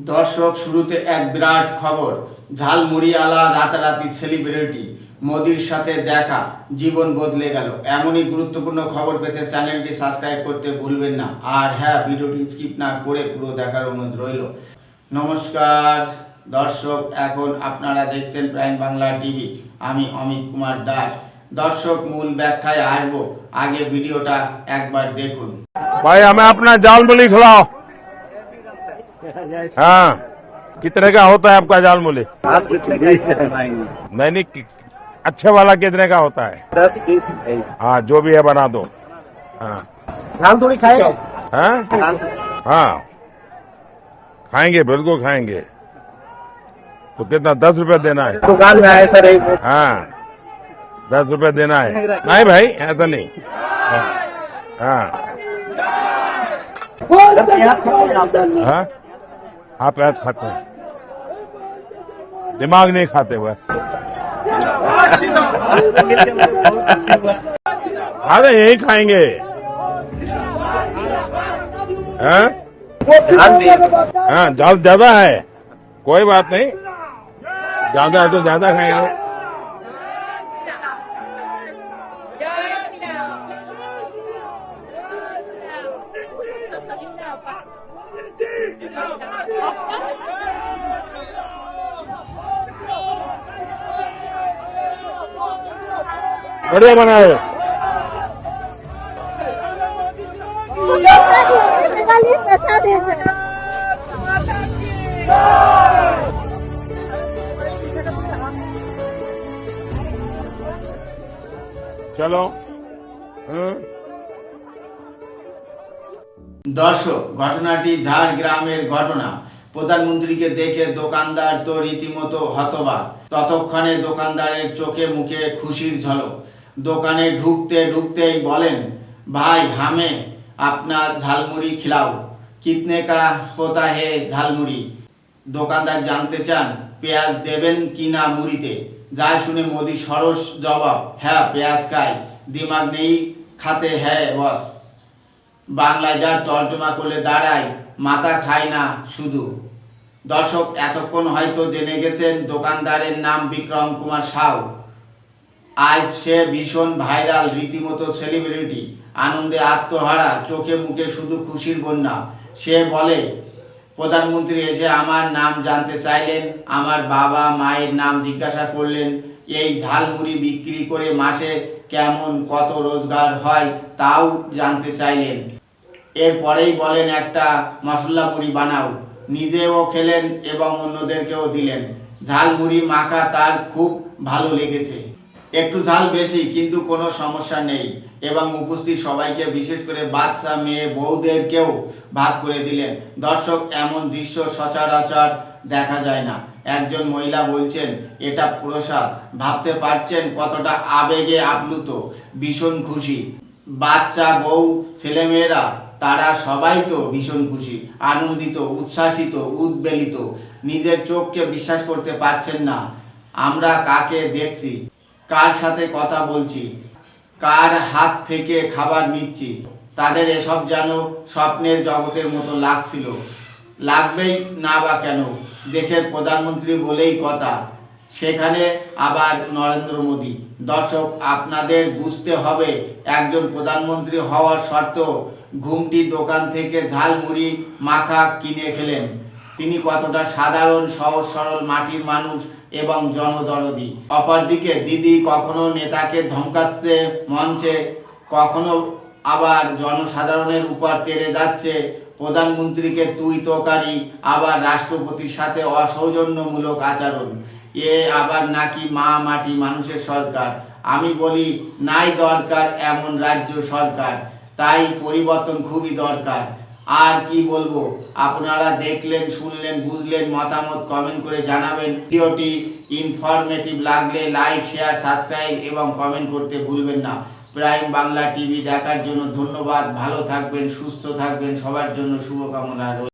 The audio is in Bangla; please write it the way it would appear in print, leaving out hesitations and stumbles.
দর্শক, শুরুতে এক বিরাট খবর। ঝালমুড়িওয়ালা রাতারাতি সেলিব্রিটি, মোদির সাথে দেখা, জীবন বদলে গেল। এমনই গুরুত্বপূর্ণ খবর পেতে চ্যানেলটি সাবস্ক্রাইব করতে ভুলবেন না। আর হ্যাঁ, ভিডিওটি স্কিপ না করে পুরো দেখার অনুরোধ রইল। নমস্কার দর্শক, এখন আপনারা দেখছেন প্রাইম বাংলা টিভি। আমি অমিত কুমার দাস। দর্শক, মূল ব্যাখ্যায় আসবো, আগে ভিডিওটা একবার দেখুন। भाई हमें अपना जाल मूली खिलाओ। हाँ, कितने का होता है आपका जाल मूली? आप कितने का बनाएंगे? नहीं, अच्छे वाला कितने का होता है? 10-20। हाँ, जो भी है बना दो। हाँ नाम थोड़ी खाएगा। हाँ हाँ, खाएंगे, बिल्कुल खाएंगे। तो कितना, 10 रुपए देना है? दुकान में आए सर एक हाँ, 10 रुपए देना है। नहीं भाई, ऐसा नहीं। हाँ हाँ, आप प्याज खाते हैं, दिमाग नहीं खाते बस। अरे यही खाएंगे। हाँ हाँ, ज्यादा है, कोई बात नहीं, ज्यादा है तो ज्यादा खाएंगे। बढ़िया बनाए। चलो। দর্শক, ঘটনাটি ঝাড়গ্রামের ঘটনা। প্রধানমন্ত্রীকে দেখে দোকানদার তো রীতিমতো হতবাক। ততক্ষণে দোকানদারের চোখে মুখে খুশির ঝলক। দোকানে ঢুকতে ঢুকতেই বলেন, ভাই হামে अपना ঝালমুড়ি খিলাও। কিতনে কা হোতা হে ঝালমুড়ি? দোকানদার জানতে চান পেঁয়াজ দেবেন কিনা মুড়িতে। যা শুনে মোদি সরস জবাব, হ্যাঁ পেঁয়াজ খাই, দিমাগ নেই খাতে হ্যাঁ বস। বাংলায় যার তর্জমা করলে দাঁড়ায়, মাথা খায় না শুধু। দর্শক, এতক্ষণ হয়তো জেনে গেছেন দোকানদারের নাম বিক্রম কুমার সাউ। আজ সে ভীষণ ভাইরাল, রীতিমতো সেলিব্রিটি। আনন্দে আত্মহারা, চোখে মুখে শুধু খুশির বন্যা। সে বলে, প্রধানমন্ত্রী এসে আমার নাম জানতে চাইলেন, আমার বাবা মায়ের নাম জিজ্ঞাসা করলেন, এই ঝালমুড়ি বিক্রি করে মাসে কেমন কত রোজগার হয় তাও জানতে চাইলেন। এরপরেই বলেন, একটা মশলা মুড়ি বানাও। নিজেও খেলেন এবং অন্যদেরকেও দিলেন। ঝালমুড়ি মাখা তার খুব ভালো লেগেছে। একটু ঝাল বেশি, কিন্তু কোনো সমস্যা নেই। এবং উপস্থিত সবাইকে, বিশেষ করে বাচ্চা মেয়ে বউদেরকেও ভাগ করে দিলেন। দর্শক, এমন দৃশ্য সচরাচর দেখা যায় না। একজন মহিলা বলছেন, এটা প্রসাদ। ভাবতে পারছেন কতটা আবেগে আপ্লুত, ভীষণ খুশি। বাচ্চা, বউ, ছেলেমেয়েরা, তারা সবাই তো ভীষণ খুশি, আনন্দিত, উচ্ছ্বাসিত, উদ্বেলিত। নিজের চোখকে বিশ্বাস করতে পারছেন না। আমরা কাকে দেখছি, কার সাথে কথা বলছি, কার হাত থেকে খাবার নিচ্ছি। তাদের এসব যেন স্বপ্নের জগতের মতো লাগছিল। লাগবেই না বা কেন, দেশের প্রধানমন্ত্রী বলেই কথা, সেখানে আবার নরেন্দ্র মোদী। দর্শক, আপনাদের বুঝতে হবে, একজন প্রধানমন্ত্রী হওয়ার সত্ত্বেও ঘুমটি দোকান থেকে ঝালমুড়ি মাখা কিনে খেলেন। তিনি কতটা সাধারণ, সহজ সরল মাটির মানুষ এবং জনদরদি। অপরদিকে দিদি কখনো নেতাকে ধমকাচ্ছে মঞ্চে, কখনো আবার জনসাধারণের উপর তেড়ে যাচ্ছে। প্রধানমন্ত্রীকে তুই তোকারি, আবার রাষ্ট্রপতির সাথে অসৌজন্যমূলক আচরণ। এ আবার নাকি মা মাটি মানুষের সরকার। আমি বলি, নাই দরকার এমন রাজ্য সরকার। তাই পরিবর্তন খুবই দরকার। আর কি বলবো, আপনারা দেখলেন, শুনলেন, বুঝলেন, মতামত কমেন্ট করে জানাবেন। ভিডিওটি ইনফরমেটিভ লাগলে লাইক, শেয়ার, সাবস্ক্রাইব এবং কমেন্ট করতে ভুলবেন না। প্রাইম বাংলা টিভি দেখার জন্য ধন্যবাদ। ভালো থাকবেন, সুস্থ থাকবেন, সবার জন্য শুভকামনা রইল।